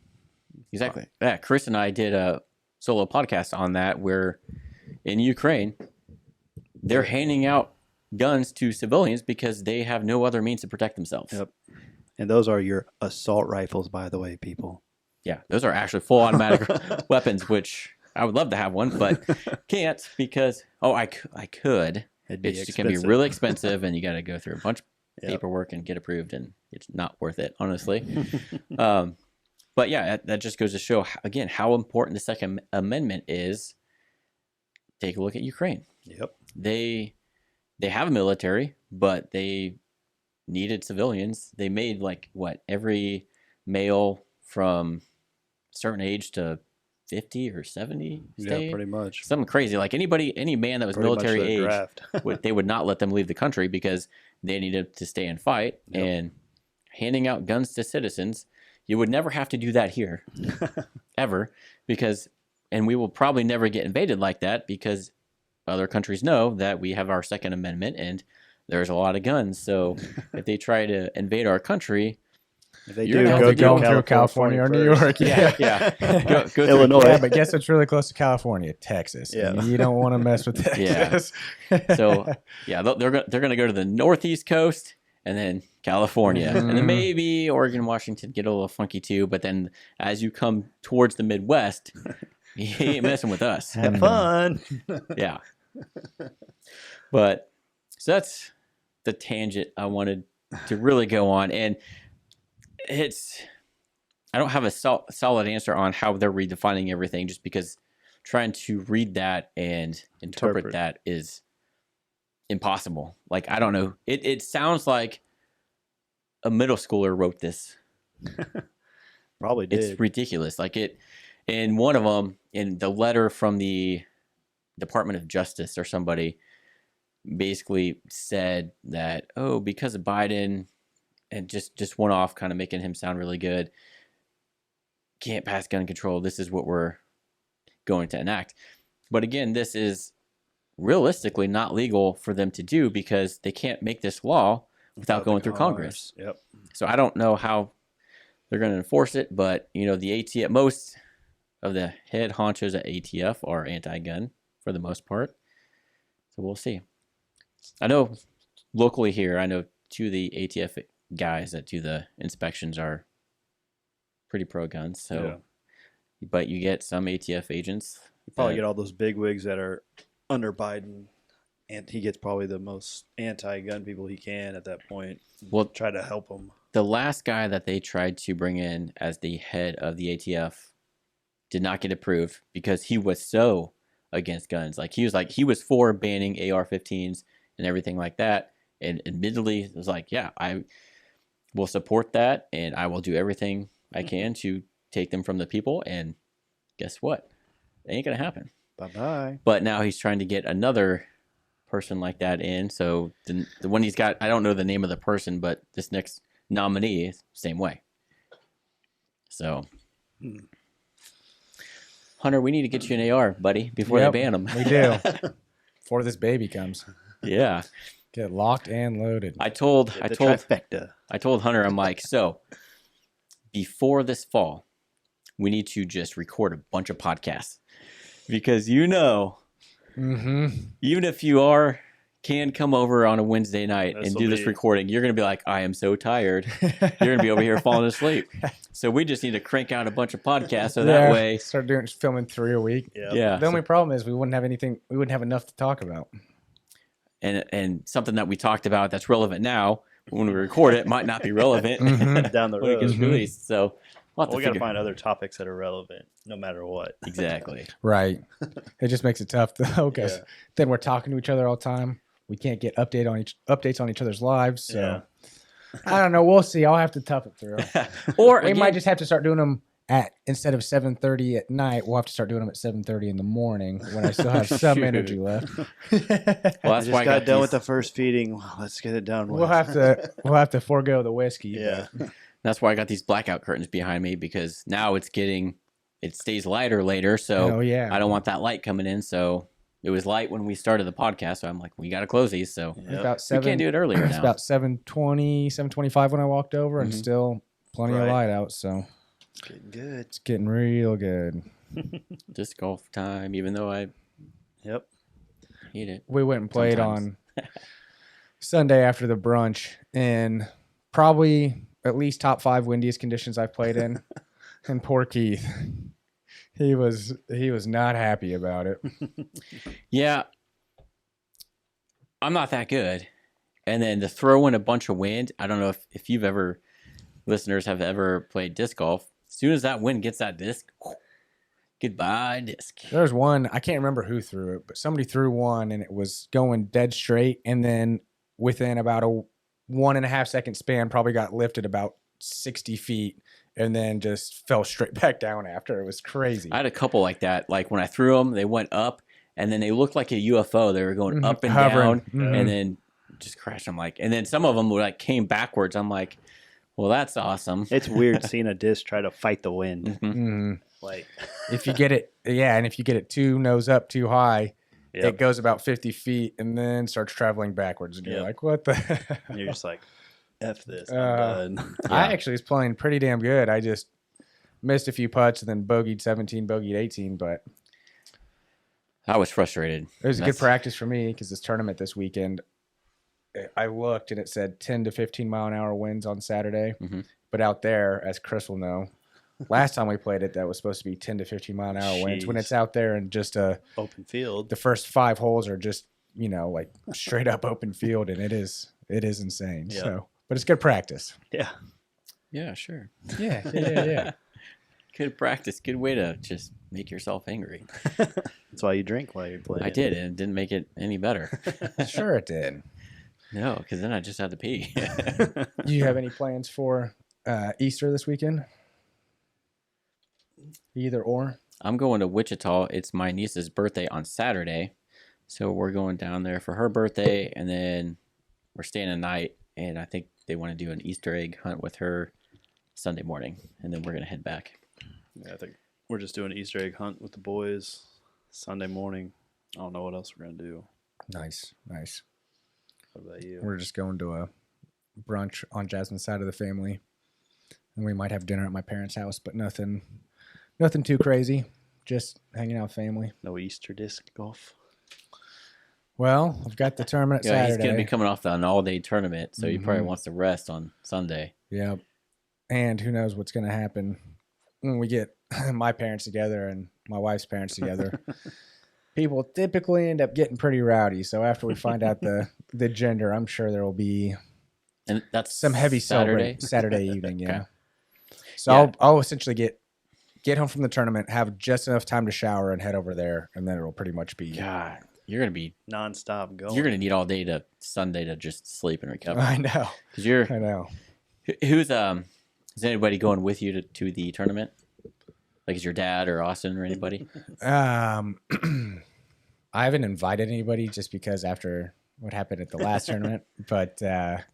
A: Exactly. Yeah, Chris and I did a solo podcast on that, where in Ukraine they're handing out guns to civilians because they have no other means to protect themselves.
C: Yep. And those are your assault rifles, by the way, people.
A: Yeah, those are actually full automatic weapons, which I would love to have one, but can't because, I could. It's going to be really expensive, and you got to go through a bunch of paperwork and get approved, and it's not worth it, honestly. But yeah, that just goes to show, again, how important the Second Amendment is. Take a look at Ukraine.
C: Yep.
A: They have a military, but they needed civilians. They made every male from a certain age to 50 or 70 stay.
C: Yeah, pretty much.
A: Something crazy. Like any man that was
C: Pretty
A: military
C: much the
A: age,
C: draft.
A: they would not let them leave the country because they needed to stay and fight.
C: Yep.
A: And handing out guns to citizens, you would never have to do that here, ever, and we will probably never get invaded like that because other countries know that we have our Second Amendment and there's a lot of guns. So if they try to invade our country,
C: if they
A: you're
C: do,
A: gonna
C: go
A: have to
B: go through California or New York.
A: yeah. Go through
C: Illinois.
B: Yeah, but guess what's really close to California? Texas.
C: Yeah.
B: And you don't want to mess with Texas.
A: So yeah, they're going to go to the northeast coast and then California, and then maybe Oregon, Washington get a little funky too. But then as you come towards the Midwest, you ain't messing with us.
C: Have fun.
A: Yeah. But so that's the tangent I wanted to really go on, and I don't have a solid answer on how they're redefining everything, just because trying to read that and interpret that is impossible. Like, I don't know. It sounds like a middle schooler wrote this.
C: Probably did.
A: It's ridiculous. Like in one of them, in the letter from the Department of Justice or somebody basically said that, oh, because of Biden, and just went off kind of making him sound really good, can't pass gun control. This is what we're going to enact. But again, this is realistically not legal for them to do because they can't make this law without going through Congress.
C: Yep.
A: So I don't know how they're going to enforce it, but the ATF, most of the head honchos at ATF are anti-gun for the most part. So we'll see. I know locally here, I know two of the ATF guys that do the inspections are pretty pro-gun. So, but you get some ATF agents.
C: You probably get all those bigwigs that are under Biden, and he gets probably the most anti-gun people he can at that point.
A: Well,
C: try to help them.
A: The last guy that they tried to bring in as the head of the ATF did not get approved because he was so against guns. He was for banning AR-15s and everything like that. And admittedly, it was like, yeah, I will support that, and I will do everything I can to take them from the people. And guess what? It ain't gonna happen.
C: Bye-bye.
A: But now he's trying to get another person like that in. So the one he's got, I don't know the name of the person, but this next nominee, same way. So, Hunter, we need to get you an AR, buddy, before they ban them.
B: We do. Before this baby comes.
A: Yeah.
B: Get locked and loaded.
A: I told
C: trifecta.
A: I told Hunter, I'm like, so before this fall, we need to just record a bunch of podcasts because even if you can come over on a Wednesday night and do this recording, you're going to be like, I am so tired. You're going to be over here falling asleep. So we just need to crank out a bunch of podcasts so that way.
B: Start filming 3 a week.
C: Yep.
A: Yeah.
B: The only problem is we wouldn't have enough to talk about.
A: And something that we talked about that's relevant now, when we record it, might not be relevant
C: down the
A: when it
C: road.
A: gets released. So we
C: got to find other topics that are relevant no matter what.
A: Exactly.
B: Right. It just makes it tough though, because then we're talking to each other all the time. We can't get updates on each other's lives. So I don't know. We'll see. I'll have to tough it through.
A: Or
B: we might just have to start doing them instead of 7:30 at night. We'll have to start doing them at 7:30 in the morning when I still have some energy left.
A: Well, that's why I
C: got done with the first feeding. Well, let's get it done.
B: We'll have to forego the whiskey.
C: Yeah.
A: That's why I got these blackout curtains behind me because now it stays lighter later. So I don't want that light coming in. So it was light when we started the podcast. So I'm like, we got to close these. So
B: About
A: we can't do it earlier
B: It's
A: now.
B: about 7:20, 7:25 when I walked over, and still plenty of light out. So
C: it's getting good.
B: It's getting real good.
A: Disc golf time, even though I hate it.
B: We went and played on Sunday after the brunch in probably at least top 5 windiest conditions I've played in. And poor Keith, he was not happy about it.
A: Yeah, I'm not that good. And then to throw in a bunch of wind, I don't know if listeners have ever played disc golf. As soon as that wind gets that disc, goodbye disc.
B: There's one, I can't remember who threw it, but somebody threw one and it was going dead straight. And then within about a 1.5 second span, probably got lifted about 60 feet and then just fell straight back down after. It was crazy.
A: I had a couple like that. Like when I threw them, they went up and then they looked like a UFO. They were going up and
B: Hovering.
A: down and then just crashed. And then some of them were like came backwards. I'm like, well, that's awesome.
C: It's weird seeing a disc try to fight the wind. Like
B: if you get it, and if you get it too nose up too high, it goes about 50 feet and then starts traveling backwards. And you're like, what the?
C: And you're just like, F this. I'm done.
B: I actually was playing pretty damn good. I just missed a few putts and then bogeyed 17, bogeyed 18, but
A: I was frustrated.
B: it was a good practice for me because this tournament this weekend, I looked and it said 10 to 15 mile an hour winds on Saturday. But out there, as Chris will know, last time we played it, that was supposed to be 10 to 15 mile an hour winds. When it's out there and just a
C: open field,
B: the first 5 holes are just, like straight up open field, and it is insane. So, but it's good practice.
C: Yeah.
A: Yeah, sure.
B: Yeah.
A: Good practice. Good way to just make yourself angry.
C: That's why you drink while you're playing.
A: I did, and it didn't make it any better.
B: Sure it did.
A: No, because then I just had to pee.
B: Do you have any plans for Easter this weekend? Either or?
A: I'm going to Wichita. It's my niece's birthday on Saturday. So we're going down there for her birthday, and then we're staying a night, and I think they want to do an Easter egg hunt with her Sunday morning, and then we're going to head back.
C: Yeah, I think we're just doing an Easter egg hunt with the boys Sunday morning. I don't know what else we're going to do.
B: Nice.
C: What about you?
B: We're just going to a brunch on Jasmine's side of the family, and we might have dinner at my parents' house, but nothing too crazy. Just hanging out with family.
C: No Easter disc golf?
B: Well, I've got the tournament
A: Yeah,
B: Saturday.
A: he's going to be coming off an all-day tournament, so he probably wants to rest on Sunday.
B: Yep. And who knows what's going to happen when we get my parents together and my wife's parents together. People typically end up getting pretty rowdy. So after we find out the gender, I'm sure there will be
A: And that's
B: some heavy
A: Saturday.
B: Saturday evening. Yeah.
A: Okay.
B: So
A: Yeah.
B: I'll essentially get home from the tournament, have just enough time to shower, and head over there, and then it'll pretty much be.
A: God, you're going to be
C: Non-stop going.
A: You're gonna need all day to Sunday to just sleep and recover.
B: I know.
A: Because
B: I know.
A: who's is anybody going with you to the tournament? Like, is your dad or Austin or anybody?
B: I haven't invited anybody just because after what happened at the last tournament, but I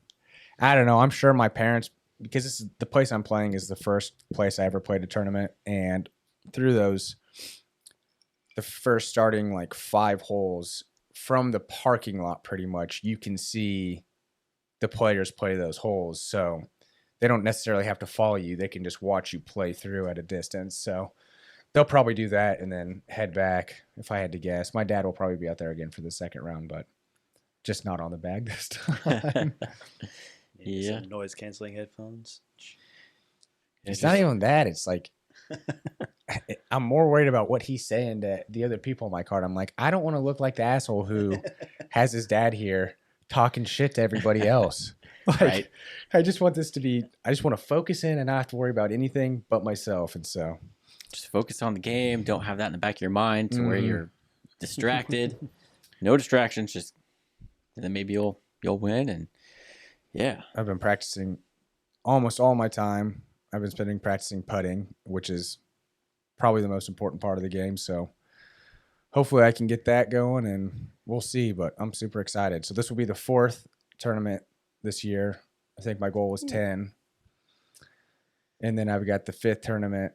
B: don't know. I'm sure my parents, because this is the place I'm playing is the first place I ever played a tournament, and through the first starting like 5 holes from the parking lot, pretty much you can see the players play those holes. So they don't necessarily have to follow you. They can just watch you play through at a distance. So they'll probably do that and then head back, if I had to guess. My dad will probably be out there again for the second round, but just not on the bag this time.
C: Maybe
A: Yeah.
C: some noise-canceling headphones.
B: It's not even that. It's like I'm more worried about what he's saying to the other people on my card. I'm like, I don't want to look like the asshole who has his dad here talking shit to everybody else. Like,
A: Right.
B: I just want to focus in and not have to worry about anything but myself. And so,
A: Just focus on the game. Don't have that in the back of your mind to where
B: Mhm.
A: you're distracted. No distractions. Just and then maybe you'll win. And yeah,
B: I've been practicing almost all my time. I've been spending practicing putting, which is probably the most important part of the game. So hopefully I can get that going, and we'll see. But I'm super excited. So this will be the 4th tournament this year. I think my goal was 10. And then I've got the 5th tournament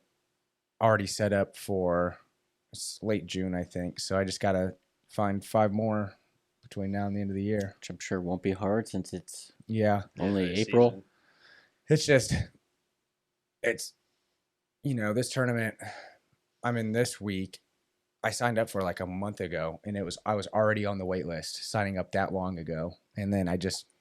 B: already set up for late June, I think. So I just got to find 5 more between now and the end of the year.
A: which I'm sure won't be hard since it's
B: Yeah.
A: only
C: This
A: April.
C: season.
B: It's just, this tournament I'm in this week, I signed up for like a month ago, and I was already on the wait list signing up that long ago. And then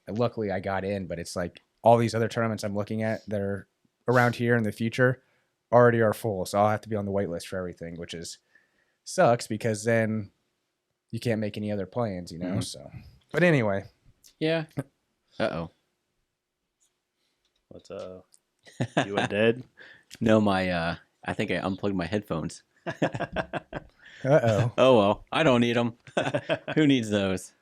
B: luckily I got in, but it's like all these other tournaments I'm looking at that are around here in the future already are full. So I'll have to be on the wait list for everything, which sucks because then you can't make any other plans,
A: Mhm.
B: So, but anyway,
A: Yeah. Uh-oh.
C: What's you went dead?
A: No, I think I unplugged my headphones.
B: uh-oh.
A: Oh, well. I don't need them. Who needs those?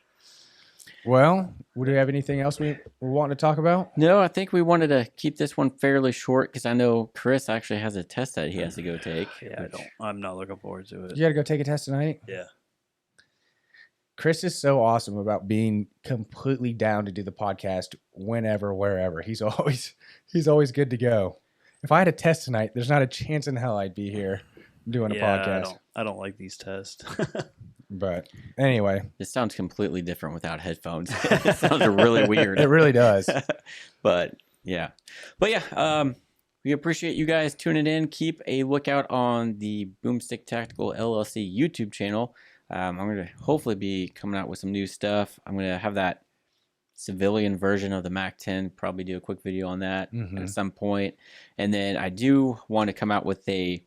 B: Well, would we have anything else we were wanting to talk about?
A: No, I think we wanted to keep this one fairly short because I know Chris actually has a test that he has to go take.
C: Yeah, I'm not looking forward to it.
B: You got to go take a test tonight?
C: Yeah.
B: Chris is so awesome about being completely down to do the podcast whenever, wherever. He's always good to go. If I had a test tonight, there's not a chance in hell I'd be here doing a podcast.
C: I don't like these tests.
B: But anyway,
A: This sounds completely different without headphones. It sounds really weird.
B: it really does.
A: But yeah. We appreciate you guys tuning in. Keep a lookout on the Boomstick Tactical LLC YouTube channel. I'm going to hopefully be coming out with some new stuff. I'm going to have that civilian version of the Mac 10, probably do a quick video on that at some point. And then I do want to come out with a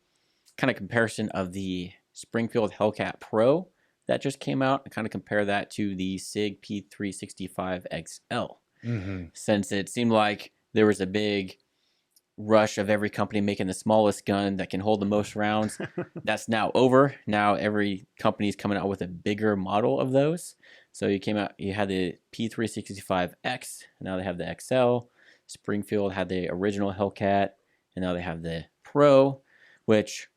A: kind of comparison of the Springfield Hellcat Pro that just came out and kind of compare that to the SIG P365 XL.
B: Mm-hmm.
A: Since it seemed like there was a big rush of every company making the smallest gun that can hold the most rounds. That's now over. Now every company is coming out with a bigger model of those. So you had the P365X, and now they have the XL. Springfield had the original Hellcat, and now they have the Pro, which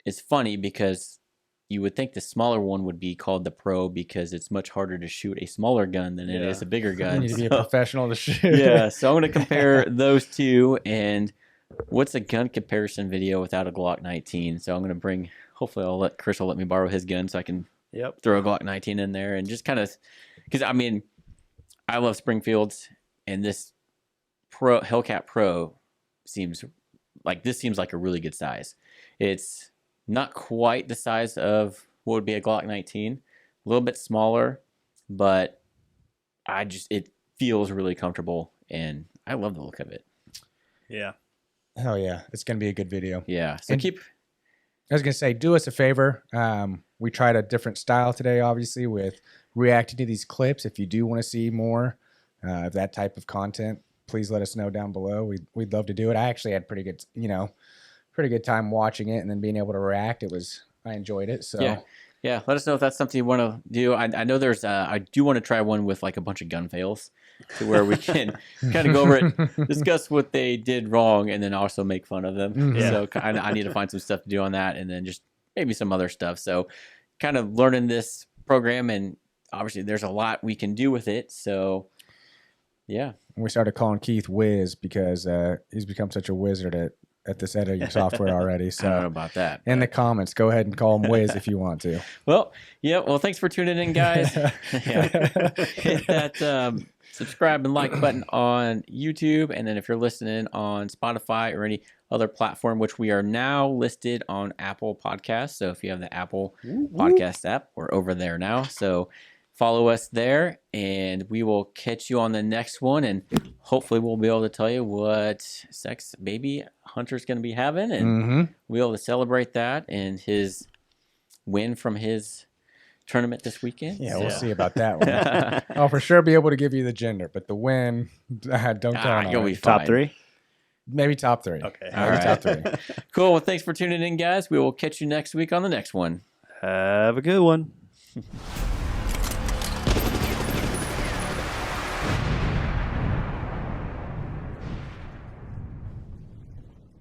A: is funny because you would think the smaller one would be called the Pro because it's much harder to shoot a smaller gun than it is a bigger gun.
B: You need to be a professional to shoot.
A: Yeah, so I'm going to compare those two, and what's a gun comparison video without a Glock 19? So I'm going to bring, hopefully Chris will let me borrow his gun so I can throw a Glock 19 in there and just kind of, because I mean, I love Springfields, and this Hellcat Pro seems like a really good size. It's not quite the size of what would be a Glock 19, a little bit smaller, but it feels really comfortable, and I love the look of it.
C: Yeah.
B: Hell yeah. It's going to be a good video.
A: Yeah. So
B: I was going to say, do us a favor. We tried a different style today, obviously, with reacting to these clips. If you do want to see more of that type of content, please let us know down below. We'd love to do it. I actually had pretty good time watching it and then being able to react. I enjoyed it. So
A: yeah. Let us know if that's something you want to do. I know I do want to try one with like a bunch of gun fails, to where we can kind of go over it, discuss what they did wrong, and then also make fun of them.
B: Mm-hmm.
C: Yeah.
A: So I need to find some stuff to do on that, and then just maybe some other stuff. So kind of learning this program, and obviously there's a lot we can do with it. So yeah.
B: We started calling Keith Wiz because he's become such a wizard at this editing software already. So
A: I don't know about that.
B: In the comments, go ahead and call him Wiz if you want to.
A: Well, yeah. Well, thanks for tuning in, guys. Hit that subscribe and like button on YouTube, and then if you're listening on Spotify or any other platform, which we are now listed on Apple Podcasts. So if you have the Apple Podcast app, we're over there now. So follow us there, and we will catch you on the next one, and hopefully we'll be able to tell you what sex baby Hunter's going to be having, and we'll be able to celebrate that and his win from his tournament this weekend.
B: Yeah, we'll see about that one. I'll for sure be able to give you the gender, but the win, don't count on
A: you'll be
B: it.
A: fine.
C: Top 3?
B: Maybe top 3.
C: Okay.
A: All
B: Maybe
A: right.
B: top 3.
A: Cool. Well, thanks for tuning in, guys. We will catch you next week on the next one.
C: Have a good one.